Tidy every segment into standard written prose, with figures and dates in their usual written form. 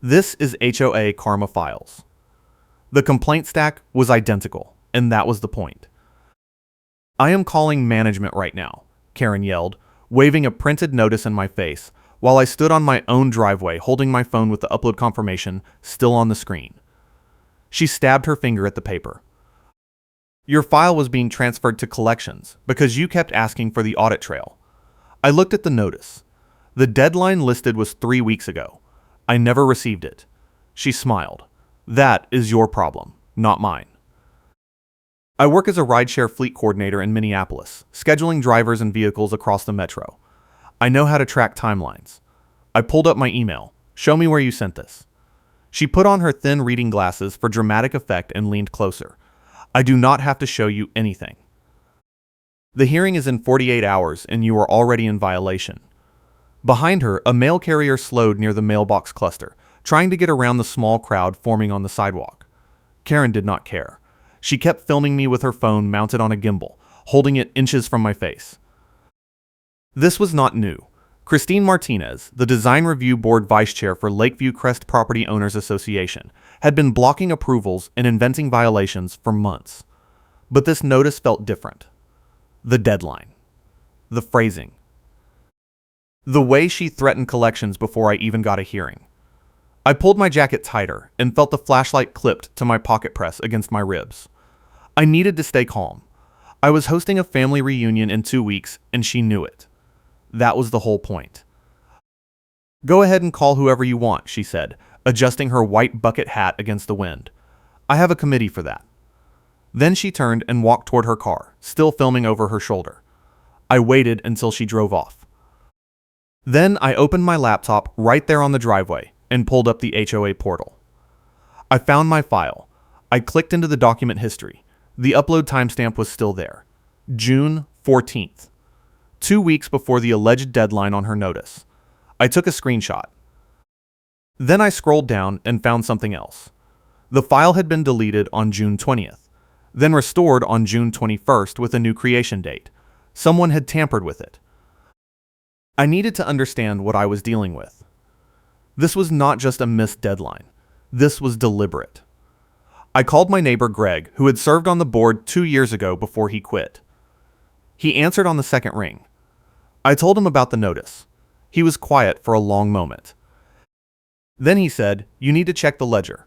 This is HOA Karma Files. The complaint stack was identical, and that was the point. "I am calling management right now," Karen yelled, waving a printed notice in my face, while I stood on my own driveway holding my phone with the upload confirmation still on the screen. She stabbed her finger at the paper. "Your file was being transferred to collections because you kept asking for the audit trail." I looked at the notice. The deadline listed was 3 weeks ago. I never received it. She smiled. "That is your problem, not mine." I work as a rideshare fleet coordinator in Minneapolis, scheduling drivers and vehicles across the metro. I know how to track timelines. I pulled up my email. "Show me where you sent this." She put on her thin reading glasses for dramatic effect and leaned closer. "I do not have to show you anything. The hearing is in 48 hours and you are already in violation." Behind her, a mail carrier slowed near the mailbox cluster, trying to get around the small crowd forming on the sidewalk. Karen did not care. She kept filming me with her phone mounted on a gimbal, holding it inches from my face. This was not new. Christine Martinez, the Design Review Board Vice Chair for Lakeview Crest Property Owners Association, had been blocking approvals and inventing violations for months. But this notice felt different. The deadline. The phrasing. The way she threatened collections before I even got a hearing. I pulled my jacket tighter and felt the flashlight clipped to my pocket press against my ribs. I needed to stay calm. I was hosting a family reunion in 2 weeks, and she knew it. That was the whole point. "Go ahead and call whoever you want," she said, adjusting her white bucket hat against the wind. "I have a committee for that." Then she turned and walked toward her car, still filming over her shoulder. I waited until she drove off. Then I opened my laptop right there on the driveway and pulled up the HOA portal. I found my file. I clicked into the document history. The upload timestamp was still there. June 14th. 2 weeks before the alleged deadline on her notice. I took a screenshot. Then I scrolled down and found something else. The file had been deleted on June 20th, then restored on June 21st with a new creation date. Someone had tampered with it. I needed to understand what I was dealing with. This was not just a missed deadline. This was deliberate. I called my neighbor Greg, who had served on the board 2 years ago before he quit. He answered on the second ring. I told him about the notice. He was quiet for a long moment. Then he said, "You need to check the ledger.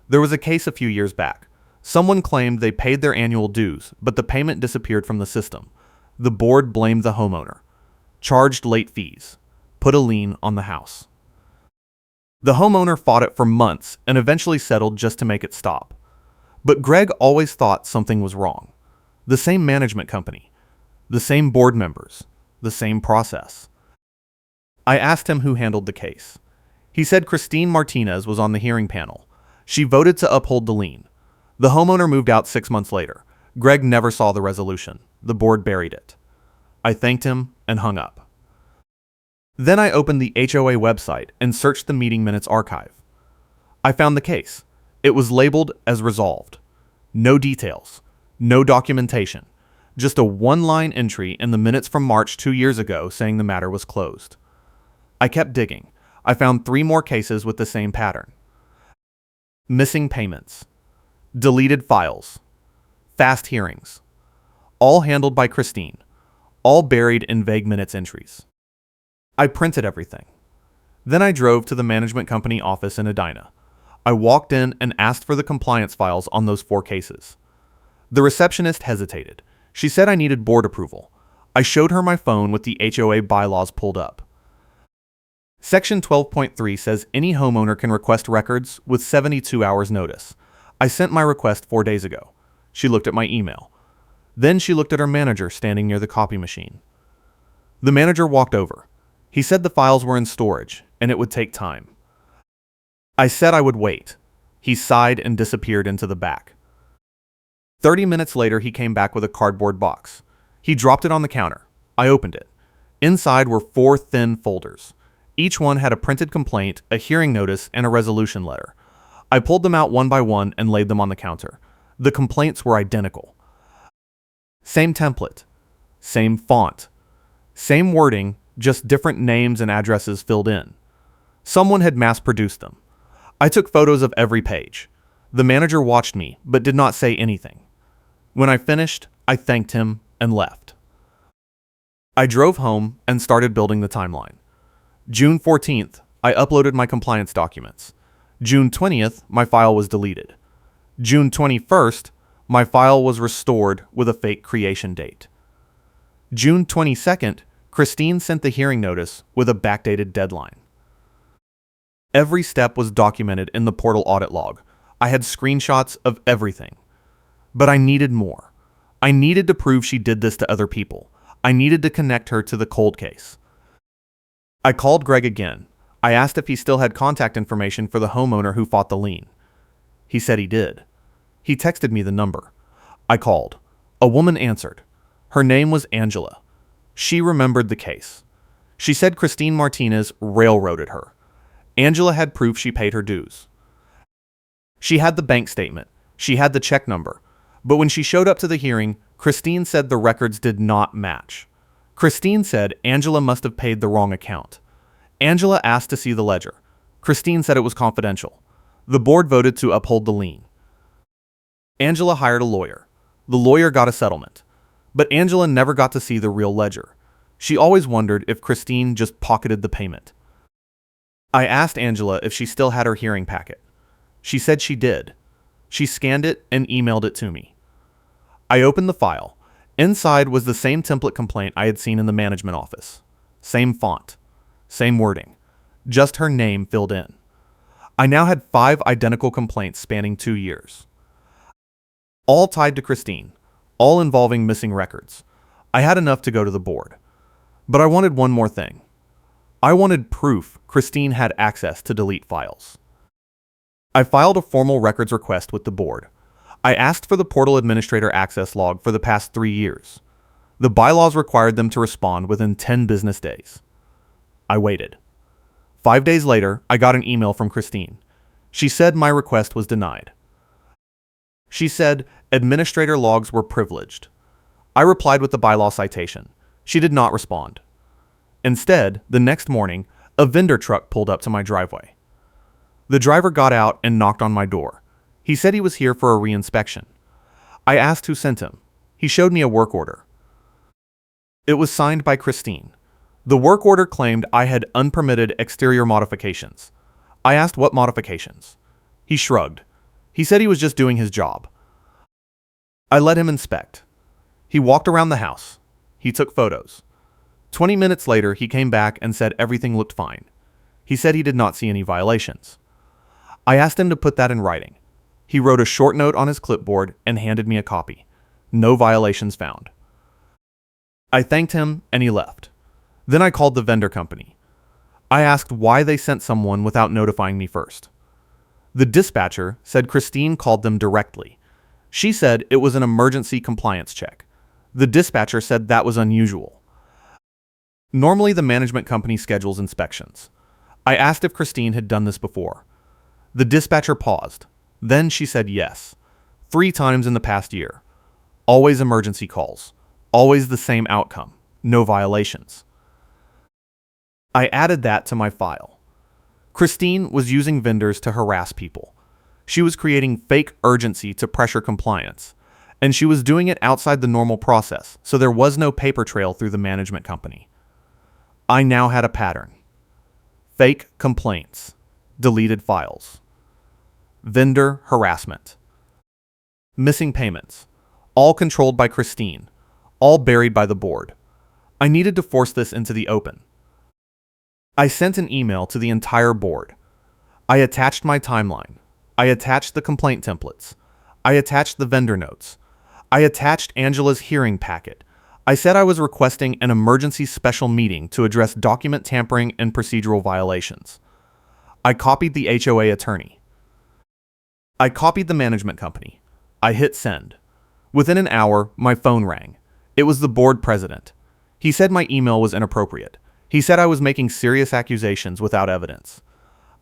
There was a case a few years back. Someone claimed they paid their annual dues, but the payment disappeared from the system. The board blamed the homeowner. Charged late fees, put a lien on the house. The homeowner fought it for months and eventually settled just to make it stop. But Greg always thought something was wrong. The same management company, the same board members, the same process." I asked him who handled the case. He said Christine Martinez was on the hearing panel. She voted to uphold the lien. The homeowner moved out 6 months later. Greg never saw the resolution. The board buried it. I thanked him and hung up. Then I opened the HOA website and searched the meeting minutes archive. I found the case. It was labeled as resolved. No details, no documentation, just a one-line entry in the minutes from March 2 years ago saying the matter was closed. I kept digging. I found 3 more cases with the same pattern. Missing payments, deleted files, fast hearings, all handled by Christine. All buried in vague minutes entries. I printed everything. Then I drove to the management company office in Edina. I walked in and asked for the compliance files on those 4 cases. The receptionist hesitated. She said I needed board approval. I showed her my phone with the HOA bylaws pulled up. Section 12.3 says any homeowner can request records with 72 hours notice. I sent my request 4 days ago. She looked at my email. Then she looked at her manager standing near the copy machine. The manager walked over. He said the files were in storage and it would take time. I said I would wait. He sighed and disappeared into the back. 30 minutes later, he came back with a cardboard box. He dropped it on the counter. I opened it. Inside were 4 thin folders. Each one had a printed complaint, a hearing notice, and a resolution letter. I pulled them out one by one and laid them on the counter. The complaints were identical. Same template, same font, same wording, just different names and addresses filled in. Someone had mass-produced them. I took photos of every page. The manager watched me, but did not say anything. When I finished, I thanked him and left. I drove home and started building the timeline. June 14th, I uploaded my compliance documents. June 20th, my file was deleted. June 21st, my file was restored with a fake creation date. June 22nd, Christine sent the hearing notice with a backdated deadline. Every step was documented in the portal audit log. I had screenshots of everything. But I needed more. I needed to prove she did this to other people. I needed to connect her to the cold case. I called Greg again. I asked if he still had contact information for the homeowner who fought the lien. He said he did. He texted me the number. I called. A woman answered. Her name was Angela. She remembered the case. She said Christine Martinez railroaded her. Angela had proof she paid her dues. She had the bank statement. She had the check number. But when she showed up to the hearing, Christine said the records did not match. Christine said Angela must have paid the wrong account. Angela asked to see the ledger. Christine said it was confidential. The board voted to uphold the lien. Angela hired a lawyer. The lawyer got a settlement. But Angela never got to see the real ledger. She always wondered if Christine just pocketed the payment. I asked Angela if she still had her hearing packet. She said she did. She scanned it and emailed it to me. I opened the file. Inside was the same template complaint I had seen in the management office. Same font. Same wording. Just her name filled in. I now had 5 identical complaints spanning 2 years. All tied to Christine. All involving missing records. I had enough to go to the board. But I wanted one more thing. I wanted proof Christine had access to delete files. I filed a formal records request with the board. I asked for the portal administrator access log for the past 3 years. The bylaws required them to respond within 10 business days. I waited. 5 days later, I got an email from Christine. She said my request was denied. She said administrator logs were privileged. I replied with the bylaw citation. She did not respond. Instead, the next morning, a vendor truck pulled up to my driveway. The driver got out and knocked on my door. He said he was here for a reinspection. I asked who sent him. He showed me a work order. It was signed by Christine. The work order claimed I had unpermitted exterior modifications. I asked what modifications. He shrugged. He said he was just doing his job. I let him inspect. He walked around the house. He took photos. 20 minutes later, he came back and said everything looked fine. He said he did not see any violations. I asked him to put that in writing. He wrote a short note on his clipboard and handed me a copy. No violations found. I thanked him and he left. Then I called the vendor company. I asked why they sent someone without notifying me first. The dispatcher said Christine called them directly. She said it was an emergency compliance check. The dispatcher said that was unusual. Normally, the management company schedules inspections. I asked if Christine had done this before. The dispatcher paused. Then she said yes. 3 times in the past year. Always emergency calls. Always the same outcome. No violations. I added that to my file. Christine was using vendors to harass people. She was creating fake urgency to pressure compliance. And she was doing it outside the normal process, so there was no paper trail through the management company. I now had a pattern. Fake complaints. Deleted files. Vendor harassment. Missing payments. All controlled by Christine. All buried by the board. I needed to force this into the open. I sent an email to the entire board. I attached my timeline. I attached the complaint templates. I attached the vendor notes. I attached Angela's hearing packet. I said I was requesting an emergency special meeting to address document tampering and procedural violations. I copied the HOA attorney. I copied the management company. I hit send. Within an hour, my phone rang. It was the board president. He said my email was inappropriate. He said I was making serious accusations without evidence.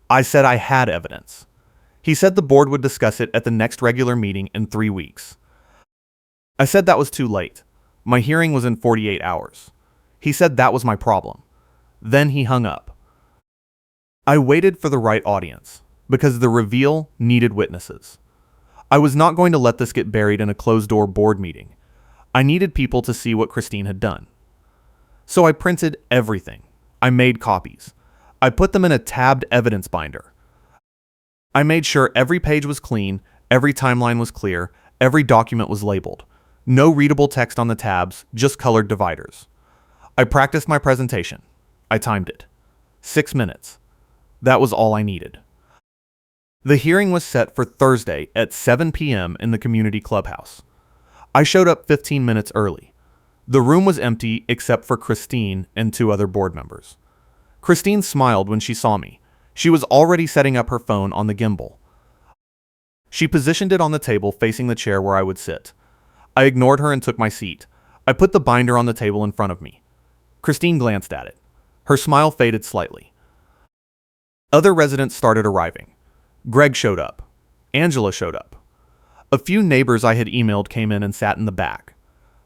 I said I had evidence. He said the board would discuss it at the next regular meeting in 3 weeks. I said that was too late. My hearing was in 48 hours. He said that was my problem. Then he hung up. I waited for the right audience. because the reveal needed witnesses. I was not going to let this get buried in a closed-door board meeting. I needed people to see what Christine had done. So I printed everything. I made copies. I put them in a tabbed evidence binder. I made sure every page was clean, every timeline was clear, every document was labeled. No readable text on the tabs, just colored dividers. I practiced my presentation. I timed it. 6 minutes. That was all I needed. The hearing was set for Thursday at 7 p.m. in the community clubhouse. I showed up 15 minutes early. The room was empty except for Christine and 2 other board members. Christine smiled when she saw me. She was already setting up her phone on the gimbal. She positioned it on the table facing the chair where I would sit. I ignored her and took my seat. I put the binder on the table in front of me. Christine glanced at it. Her smile faded slightly. Other residents started arriving. Greg showed up. Angela showed up. A few neighbors I had emailed came in and sat in the back.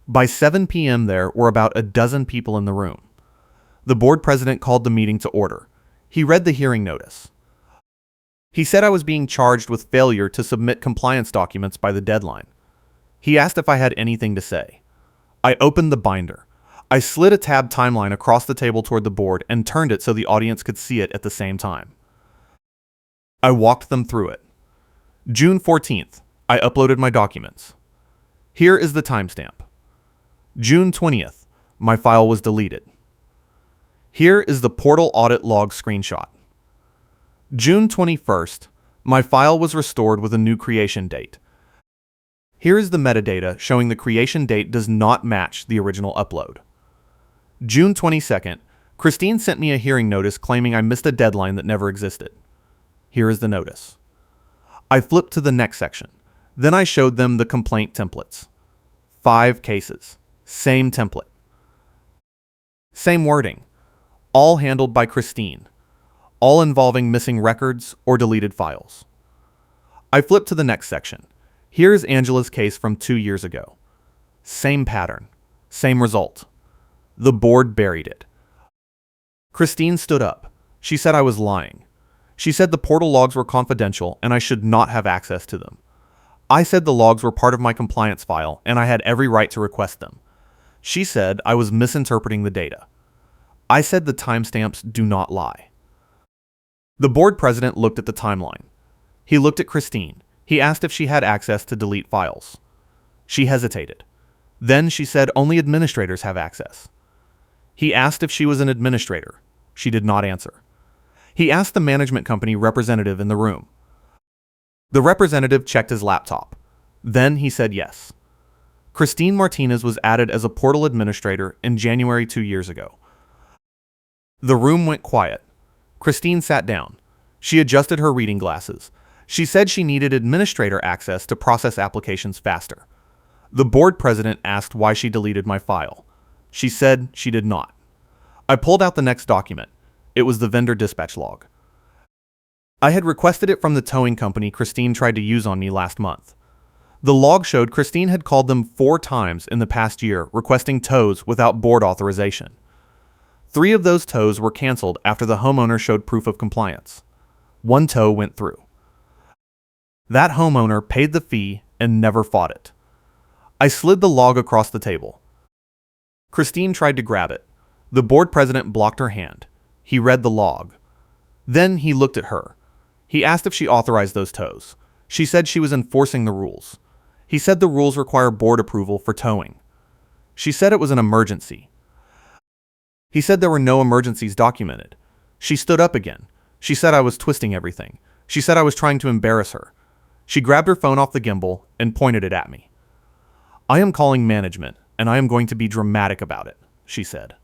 By 7 p.m. there were about a dozen people in the room. The board president called the meeting to order. He read the hearing notice. He said I was being charged with failure to submit compliance documents by the deadline. He asked if I had anything to say. I opened the binder. I slid a tab timeline across the table toward the board and turned it so the audience could see it at the same time. I walked them through it. June 14th, I uploaded my documents. Here is the timestamp. June 20th, my file was deleted. Here is the portal audit log screenshot. June 21st, my file was restored with a new creation date. Here is the metadata showing the creation date does not match the original upload. June 22nd, Christine sent me a hearing notice claiming I missed a deadline that never existed. Here is the notice. I flipped to the next section. Then I showed them the complaint templates. 5 cases. Same template. Same wording. All handled by Christine. All involving missing records or deleted files. I flipped to the next section. Here is Angela's case from 2 years ago. Same pattern. Same result. The board buried it. Christine stood up. She said I was lying. She said the portal logs were confidential and I should not have access to them. I said the logs were part of my compliance file and I had every right to request them. She said I was misinterpreting the data. I said the timestamps do not lie. The board president looked at the timeline. He looked at Christine. He asked if she had access to delete files. She hesitated. Then she said only administrators have access. He asked if she was an administrator. She did not answer. He asked the management company representative in the room. The representative checked his laptop. Then he said yes. Christine Martinez was added as a portal administrator in January 2 years ago. The room went quiet. Christine sat down. She adjusted her reading glasses. She said she needed administrator access to process applications faster. The board president asked why she deleted my file. She said she did not. I pulled out the next document. It was the vendor dispatch log. I had requested it from the towing company Christine tried to use on me last month. The log showed Christine had called them 4 times in the past year requesting tows without board authorization. 3 of those tows were canceled after the homeowner showed proof of compliance. 1 tow went through. That homeowner paid the fee and never fought it. I slid the log across the table. Christine tried to grab it. The board president blocked her hand. He read the log. Then he looked at her. He asked if she authorized those tows. She said she was enforcing the rules. He said the rules require board approval for towing. She said it was an emergency. He said there were no emergencies documented. She stood up again. She said I was twisting everything. She said I was trying to embarrass her. She grabbed her phone off the gimbal and pointed it at me. I am calling management, and I am going to be dramatic about it, she said.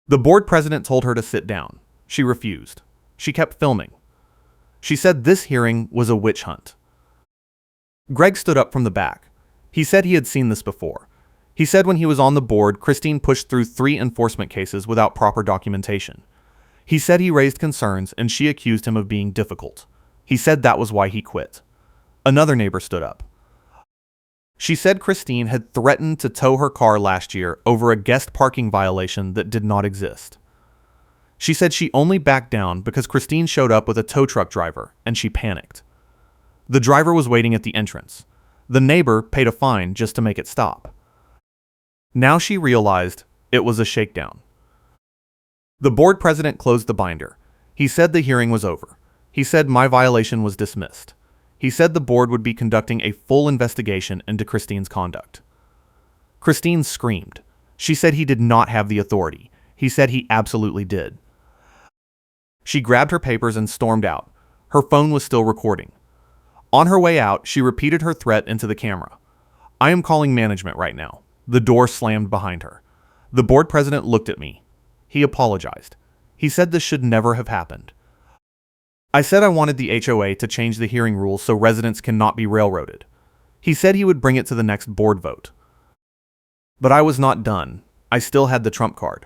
The board president told her to sit down. She refused. She kept filming. She said this hearing was a witch hunt. Greg stood up from the back. He said he had seen this before. He said when he was on the board, Christine pushed through 3 enforcement cases without proper documentation. He said he raised concerns and she accused him of being difficult. He said that was why he quit. Another neighbor stood up. She said Christine had threatened to tow her car last year over a guest parking violation that did not exist. She said she only backed down because Christine showed up with a tow truck driver and she panicked. The driver was waiting at the entrance. The neighbor paid a fine just to make it stop. Now she realized it was a shakedown. The board president closed the binder. He said the hearing was over. He said my violation was dismissed. He said the board would be conducting a full investigation into Christine's conduct. Christine screamed. She said he did not have the authority. He said he absolutely did. She grabbed her papers and stormed out. Her phone was still recording. On her way out, she repeated her threat into the camera. I am calling management right now. The door slammed behind her. The board president looked at me. He apologized. He said this should never have happened. I said I wanted the HOA to change the hearing rules so residents cannot be railroaded. He said he would bring it to the next board vote. But I was not done. I still had the trump card.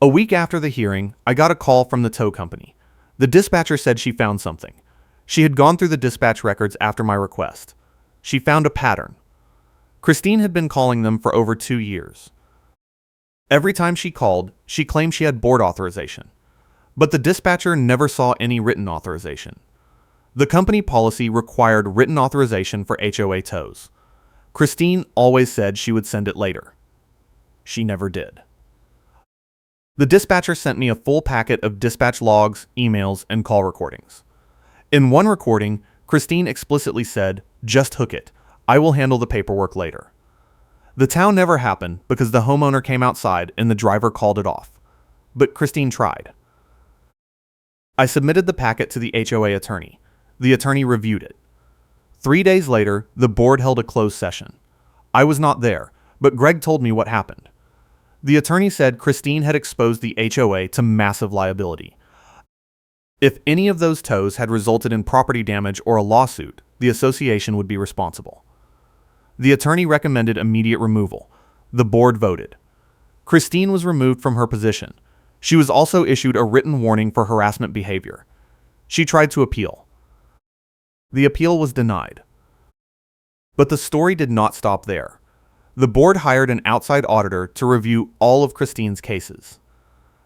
A week after the hearing, I got a call from the tow company. The dispatcher said she found something. She had gone through the dispatch records after my request. She found a pattern. Christine had been calling them for over 2 years. Every time she called, she claimed she had board authorization. But the dispatcher never saw any written authorization. The company policy required written authorization for HOA tows. Christine always said she would send it later. She never did. The dispatcher sent me a full packet of dispatch logs, emails, and call recordings. In one recording, Christine explicitly said, "Just hook it. I will handle the paperwork later." The tow never happened because the homeowner came outside and the driver called it off. But Christine tried. I submitted the packet to the HOA attorney. The attorney reviewed it. 3 days later, the board held a closed session. I was not there, but Greg told me what happened. The attorney said Christine had exposed the HOA to massive liability. If any of those tows had resulted in property damage or a lawsuit, the association would be responsible. The attorney recommended immediate removal. The board voted. Christine was removed from her position. She was also issued a written warning for harassment behavior. She tried to appeal. The appeal was denied. But the story did not stop there. The board hired an outside auditor to review all of Christine's cases.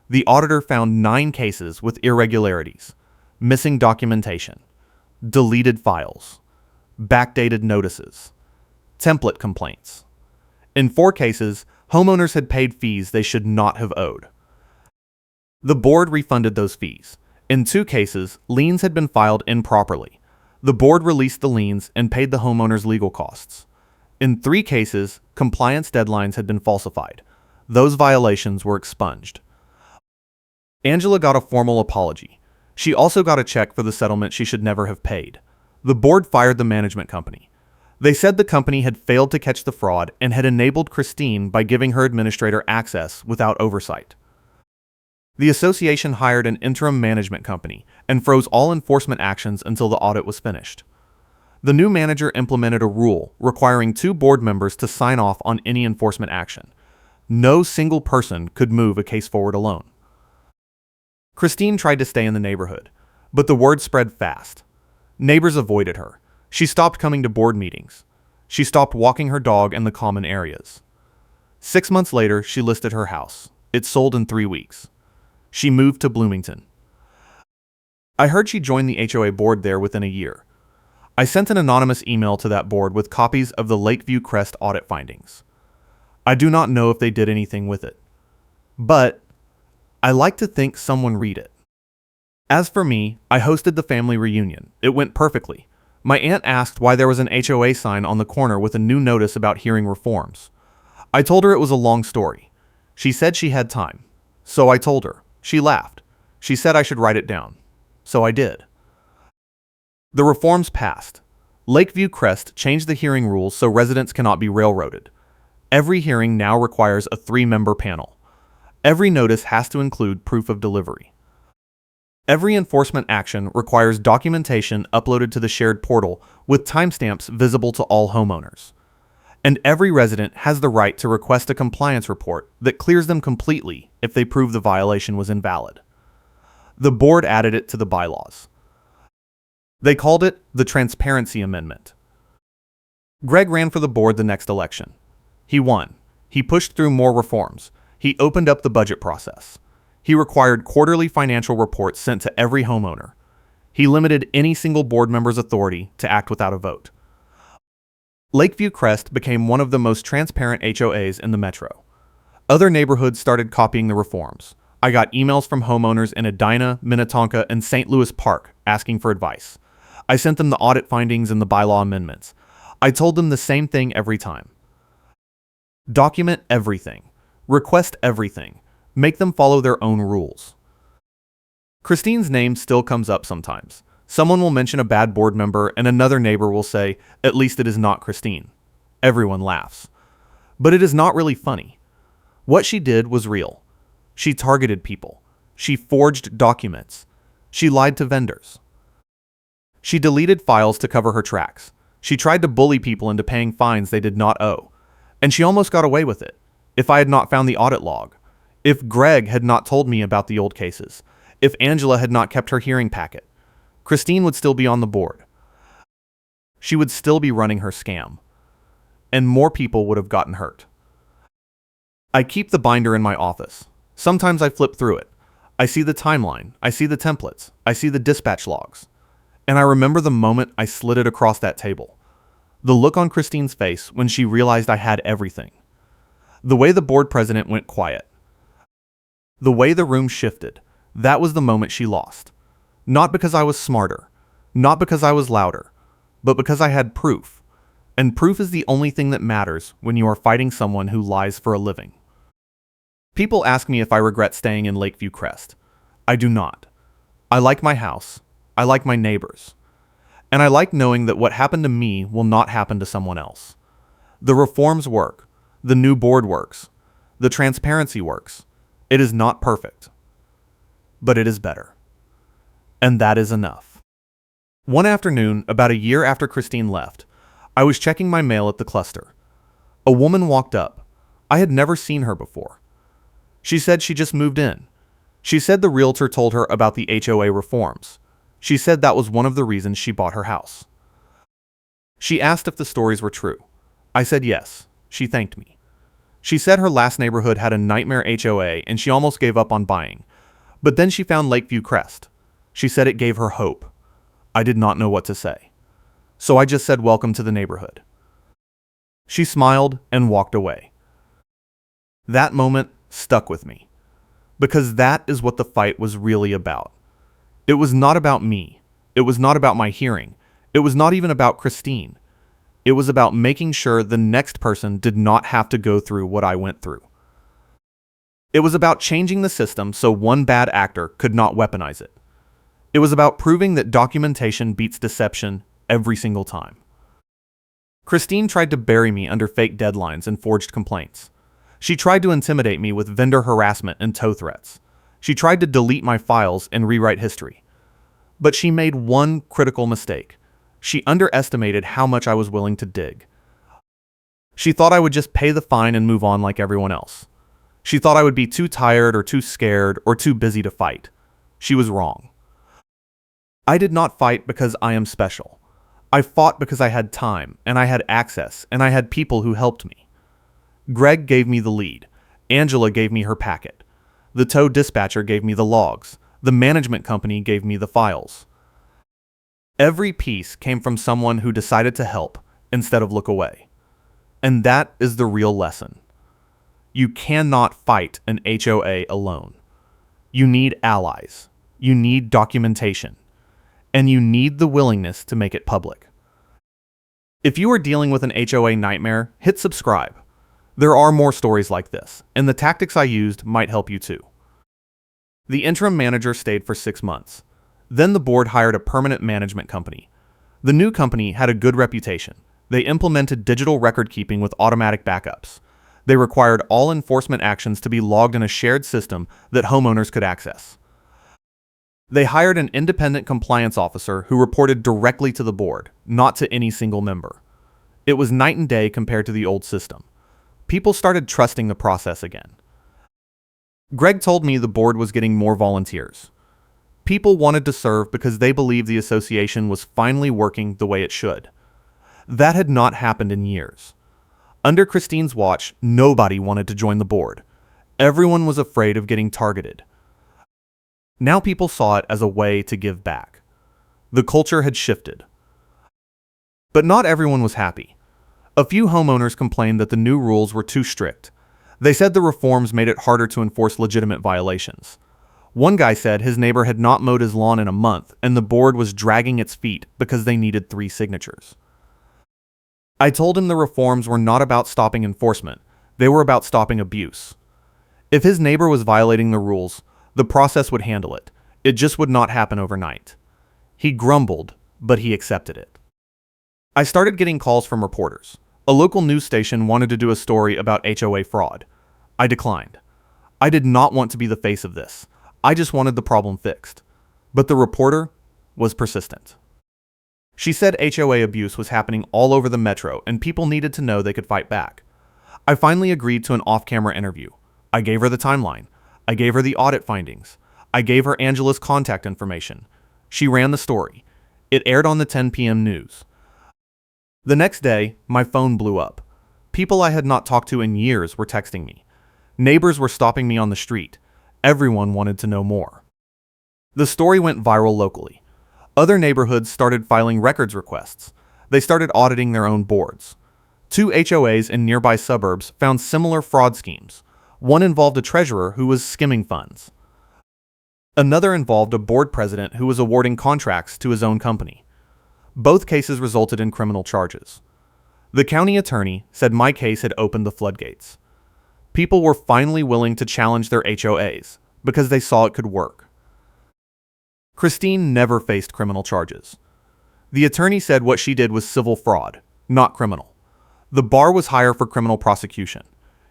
The auditor found 9 cases with irregularities, missing documentation, deleted files, backdated notices, template complaints. In 4 cases, homeowners had paid fees they should not have owed. The board refunded those fees. In 2 cases, liens had been filed improperly. The board released the liens and paid the homeowners' legal costs. In 3 cases, compliance deadlines had been falsified. Those violations were expunged. Angela got a formal apology. She also got a check for the settlement she should never have paid. The board fired the management company. They said the company had failed to catch the fraud and had enabled Christine by giving her administrator access without oversight. The association hired an interim management company and froze all enforcement actions until the audit was finished. The new manager implemented a rule requiring 2 board members to sign off on any enforcement action. No single person could move a case forward alone. Christine tried to stay in the neighborhood, but the word spread fast. Neighbors avoided her. She stopped coming to board meetings. She stopped walking her dog in the common areas. 6 months later, she listed her house. It sold in 3 weeks. She moved to Bloomington. I heard she joined the HOA board there within a year. I sent an anonymous email to that board with copies of the Lakeview Crest audit findings. I do not know if they did anything with it, but I like to think someone read it. As for me, I hosted the family reunion. It went perfectly. My aunt asked why there was an HOA sign on the corner with a new notice about hearing reforms. I told her it was a long story. She said she had time. So I told her. She laughed. She said I should write it down. So I did. The reforms passed. Lakeview Crest changed the hearing rules so residents cannot be railroaded. Every hearing now requires a 3-member panel. Every notice has to include proof of delivery. Every enforcement action requires documentation uploaded to the shared portal with timestamps visible to all homeowners. And every resident has the right to request a compliance report that clears them completely if they prove the violation was invalid. The board added it to the bylaws. They called it the Transparency Amendment. Greg ran for the board the next election. He won. He pushed through more reforms. He opened up the budget process. He required quarterly financial reports sent to every homeowner. He limited any single board member's authority to act without a vote. Lakeview Crest became one of the most transparent HOAs in the metro. Other neighborhoods started copying the reforms. I got emails from homeowners in Edina, Minnetonka, and St. Louis Park asking for advice. I sent them the audit findings and the bylaw amendments. I told them the same thing every time. Document everything. Request everything. Make them follow their own rules. Christine's name still comes up sometimes. Someone will mention a bad board member and another neighbor will say, "At least it is not Christine." Everyone laughs. But it is not really funny. What she did was real. She targeted people. She forged documents. She lied to vendors. She deleted files to cover her tracks. She tried to bully people into paying fines they did not owe. And she almost got away with it. If I had not found the audit log. If Greg had not told me about the old cases. If Angela had not kept her hearing packet. Christine would still be on the board. She would still be running her scam. And more people would have gotten hurt. I keep the binder in my office. Sometimes I flip through it. I see the timeline. I see the templates. I see the dispatch logs. And I remember the moment I slid it across that table. The look on Christine's face when she realized I had everything. The way the board president went quiet. The way the room shifted. That was the moment she lost. Not because I was smarter. Not because I was louder. But because I had proof. And proof is the only thing that matters when you are fighting someone who lies for a living. People ask me if I regret staying in Lakeview Crest. I do not. I like my house. I like my neighbors. And I like knowing that what happened to me will not happen to someone else. The reforms work. The new board works. The transparency works. It is not perfect. But it is better. And that is enough. One afternoon, about a year after Christine left, I was checking my mail at the cluster. A woman walked up. I had never seen her before. She said she just moved in. She said the realtor told her about the HOA reforms. She said that was one of the reasons she bought her house. She asked if the stories were true. I said yes. She thanked me. She said her last neighborhood had a nightmare HOA and she almost gave up on buying. But then she found Lakeview Crest. She said it gave her hope. I did not know what to say. So I just said welcome to the neighborhood. She smiled and walked away. That moment stuck with me. Because that is what the fight was really about. It was not about me. It was not about my hearing. It was not even about Christine. It was about making sure the next person did not have to go through what I went through. It was about changing the system so one bad actor could not weaponize it. It was about proving that documentation beats deception every single time. Christine tried to bury me under fake deadlines and forged complaints. She tried to intimidate me with vendor harassment and tow threats. She tried to delete my files and rewrite history. But she made one critical mistake. She underestimated how much I was willing to dig. She thought I would just pay the fine and move on like everyone else. She thought I would be too tired or too scared or too busy to fight. She was wrong. I did not fight because I am special. I fought because I had time, and I had access, and I had people who helped me. Greg gave me the lead. Angela gave me her packet. The tow dispatcher gave me the logs. The management company gave me the files. Every piece came from someone who decided to help instead of look away. And that is the real lesson. You cannot fight an HOA alone. You need allies. You need documentation. And you need the willingness to make it public. If you are dealing with an HOA nightmare, hit subscribe. There are more stories like this, and the tactics I used might help you too. The interim manager stayed for 6 months. Then the board hired a permanent management company. The new company had a good reputation. They implemented digital record keeping with automatic backups. They required all enforcement actions to be logged in a shared system that homeowners could access. They hired an independent compliance officer who reported directly to the board, not to any single member. It was night and day compared to the old system. People started trusting the process again. Greg told me the board was getting more volunteers. People wanted to serve because they believed the association was finally working the way it should. That had not happened in years. Under Christine's watch, nobody wanted to join the board. Everyone was afraid of getting targeted. Now people saw it as a way to give back. The culture had shifted. But not everyone was happy. A few homeowners complained that the new rules were too strict. They said the reforms made it harder to enforce legitimate violations. One guy said his neighbor had not mowed his lawn in a month and the board was dragging its feet because they needed 3 signatures. I told him the reforms were not about stopping enforcement, they were about stopping abuse. If his neighbor was violating the rules, the process would handle it. It just would not happen overnight. He grumbled, but he accepted it. I started getting calls from reporters. A local news station wanted to do a story about HOA fraud. I declined. I did not want to be the face of this. I just wanted the problem fixed. But the reporter was persistent. She said HOA abuse was happening all over the metro and people needed to know they could fight back. I finally agreed to an off-camera interview. I gave her the timeline. I gave her the audit findings. I gave her Angela's contact information. She ran the story. It aired on the 10 p.m. news. The next day, my phone blew up. People I had not talked to in years were texting me. Neighbors were stopping me on the street. Everyone wanted to know more. The story went viral locally. Other neighborhoods started filing records requests. They started auditing their own boards. 2 HOAs in nearby suburbs found similar fraud schemes. One involved a treasurer who was skimming funds. Another involved a board president who was awarding contracts to his own company. Both cases resulted in criminal charges. The county attorney said my case had opened the floodgates. People were finally willing to challenge their HOAs because they saw it could work. Christine never faced criminal charges. The attorney said what she did was civil fraud, not criminal. The bar was higher for criminal prosecution.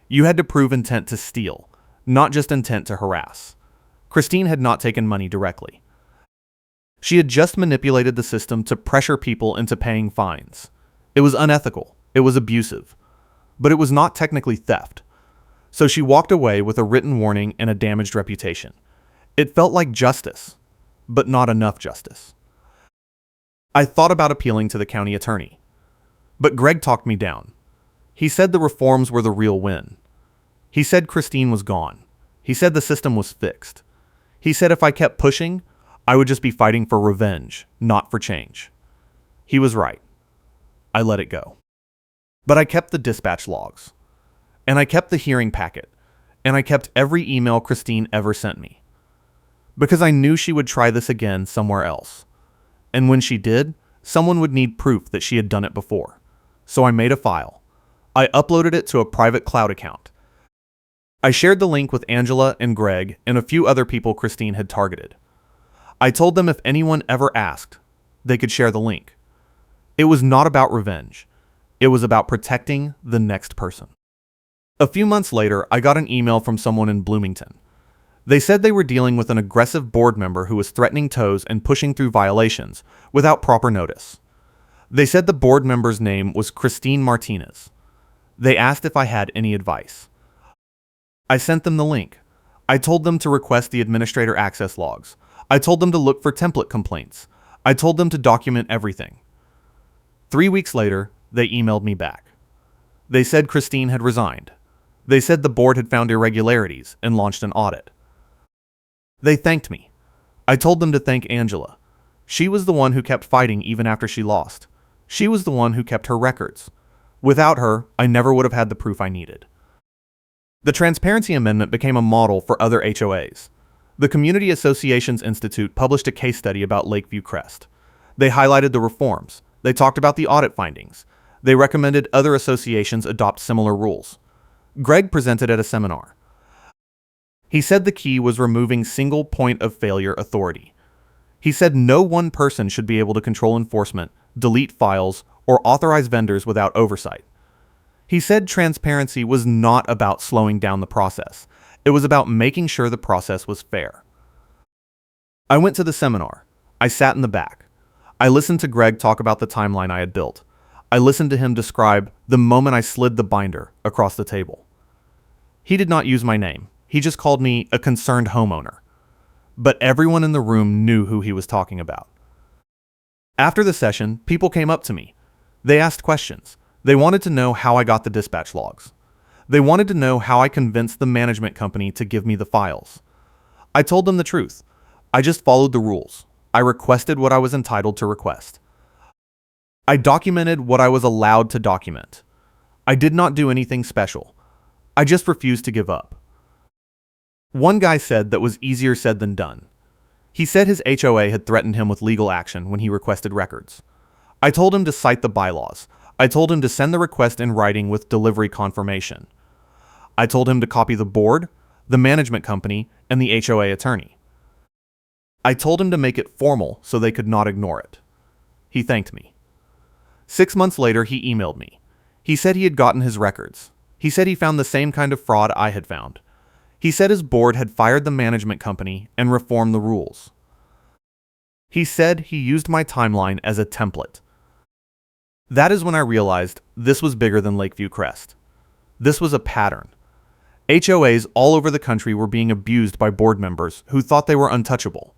You had to prove intent to steal, not just intent to harass. Christine had not taken money directly. She had just manipulated the system to pressure people into paying fines. It was unethical. It was abusive. But it was not technically theft. So she walked away with a written warning and a damaged reputation. It felt like justice, but not enough justice. I thought about appealing to the county attorney. But Greg talked me down. He said the reforms were the real win. He said Christine was gone. He said the system was fixed. He said if I kept pushing, I would just be fighting for revenge, not for change. He was right. I let it go. But I kept the dispatch logs. And I kept the hearing packet. And I kept every email Christine ever sent me. Because I knew she would try this again somewhere else. And when she did, someone would need proof that she had done it before. So I made a file. I uploaded it to a private cloud account. I shared the link with Angela and Greg and a few other people Christine had targeted. I told them if anyone ever asked, they could share the link. It was not about revenge. It was about protecting the next person. A few months later, I got an email from someone in Bloomington. They said they were dealing with an aggressive board member who was threatening toes and pushing through violations without proper notice. They said the board member's name was Christine Martinez. They asked if I had any advice. I sent them the link. I told them to request the administrator access logs. I told them to look for template complaints. I told them to document everything. 3 weeks later, they emailed me back. They said Christine had resigned. They said the board had found irregularities and launched an audit. They thanked me. I told them to thank Angela. She was the one who kept fighting even after she lost. She was the one who kept her records. Without her, I never would have had the proof I needed. The Transparency Amendment became a model for other HOAs. The Community Associations Institute published a case study about Lakeview Crest. They highlighted the reforms. They talked about the audit findings. They recommended other associations adopt similar rules. Greg presented at a seminar. He said the key was removing single point of failure authority. He said no one person should be able to control enforcement, delete files, or authorize vendors without oversight. He said transparency was not about slowing down the process. It was about making sure the process was fair. I went to the seminar. I sat in the back. I listened to Greg talk about the timeline I had built. I listened to him describe the moment I slid the binder across the table. He did not use my name. He just called me a concerned homeowner. But everyone in the room knew who he was talking about. After the session, people came up to me. They asked questions. They wanted to know how I got the dispatch logs. They wanted to know how I convinced the management company to give me the files. I told them the truth. I just followed the rules. I requested what I was entitled to request. I documented what I was allowed to document. I did not do anything special. I just refused to give up. One guy said that was easier said than done. He said his HOA had threatened him with legal action when he requested records. I told him to cite the bylaws. I told him to send the request in writing with delivery confirmation. I told him to copy the board, the management company, and the HOA attorney. I told him to make it formal so they could not ignore it. He thanked me. 6 months later, he emailed me. He said he had gotten his records. He said he found the same kind of fraud I had found. He said his board had fired the management company and reformed the rules. He said he used my timeline as a template. That is when I realized this was bigger than Lakeview Crest. This was a pattern. HOAs all over the country were being abused by board members who thought they were untouchable,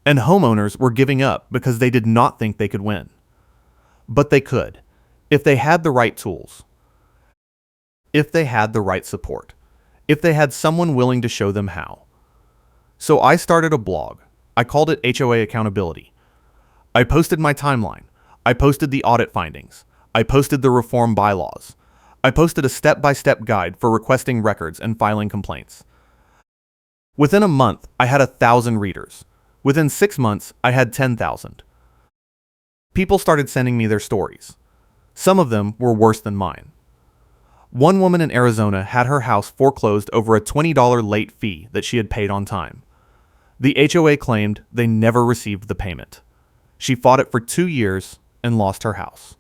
and homeowners were giving up because they did not think they could win. But they could, if they had the right tools, if they had the right support, if they had someone willing to show them how. So I started a blog. I called it HOA Accountability. I posted my timeline. I posted the audit findings. I posted the reform bylaws. I posted a step-by-step guide for requesting records and filing complaints. Within a month, I had 1,000 readers. Within 6 months, I had 10,000. People started sending me their stories. Some of them were worse than mine. One woman in Arizona had her house foreclosed over a $20 late fee that she had paid on time. The HOA claimed they never received the payment. She fought it for 2 years and lost her house.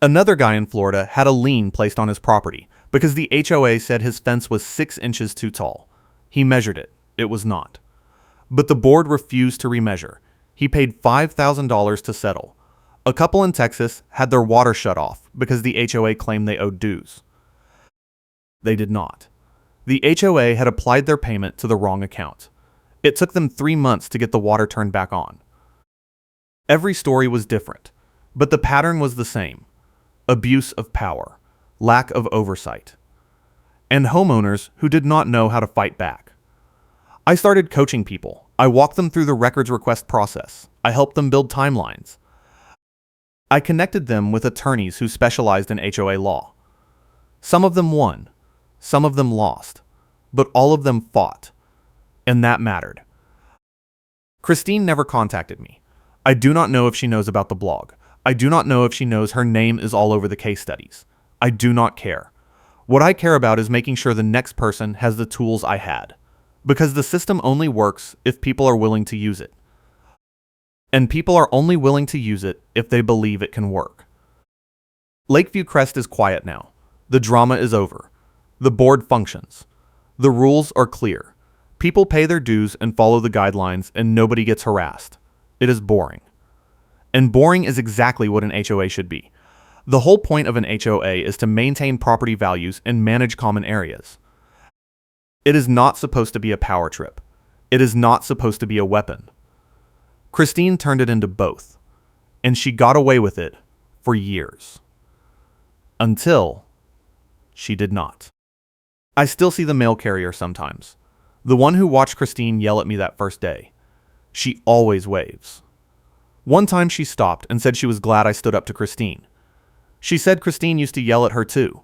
Another guy in Florida had a lien placed on his property because the HOA said his fence was 6 inches too tall. He measured it. It was not. But the board refused to remeasure. He paid $5,000 to settle. A couple in Texas had their water shut off because the HOA claimed they owed dues. They did not. The HOA had applied their payment to the wrong account. It took them 3 months to get the water turned back on. Every story was different, but the pattern was the same. Abuse of power, lack of oversight, and homeowners who did not know how to fight back. I started coaching people. I walked them through the records request process. I helped them build timelines. I connected them with attorneys who specialized in HOA law. Some of them won, some of them lost, but all of them fought, and that mattered. Christine never contacted me. I do not know if she knows about the blog. I do not know if she knows her name is all over the case studies. I do not care. What I care about is making sure the next person has the tools I had, because the system only works if people are willing to use it. And people are only willing to use it if they believe it can work. Lakeview Crest is quiet now. The drama is over. The board functions. The rules are clear. People pay their dues and follow the guidelines, and nobody gets harassed. It is boring. And boring is exactly what an HOA should be. The whole point of an HOA is to maintain property values and manage common areas. It is not supposed to be a power trip. It is not supposed to be a weapon. Christine turned it into both, and she got away with it for years. Until she did not. I still see the mail carrier sometimes. The one who watched Christine yell at me that first day. She always waves. One time she stopped and said she was glad I stood up to Christine. She said Christine used to yell at her too.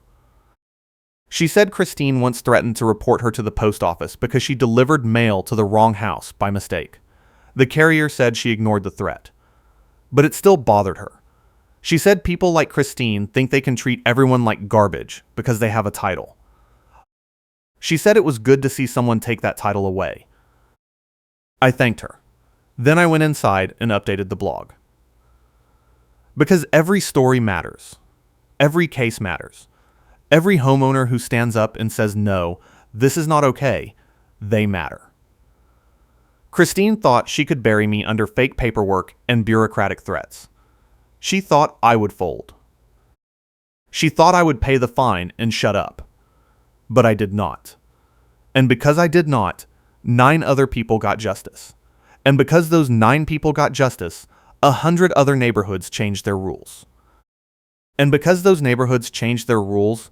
She said Christine once threatened to report her to the post office because she delivered mail to the wrong house by mistake. The carrier said she ignored the threat. But it still bothered her. She said people like Christine think they can treat everyone like garbage because they have a title. She said it was good to see someone take that title away. I thanked her. Then I went inside and updated the blog. Because every story matters. Every case matters. Every homeowner who stands up and says, no, this is not okay, they matter. Christine thought she could bury me under fake paperwork and bureaucratic threats. She thought I would fold. She thought I would pay the fine and shut up. But I did not. And because I did not, 9 other people got justice. And because those 9 people got justice, 100 other neighborhoods changed their rules. And because those neighborhoods changed their rules,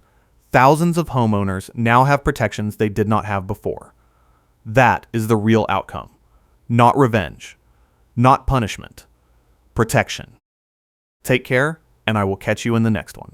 thousands of homeowners now have protections they did not have before. That is the real outcome. Not revenge. Not punishment. Protection. Take care, and I will catch you in the next one.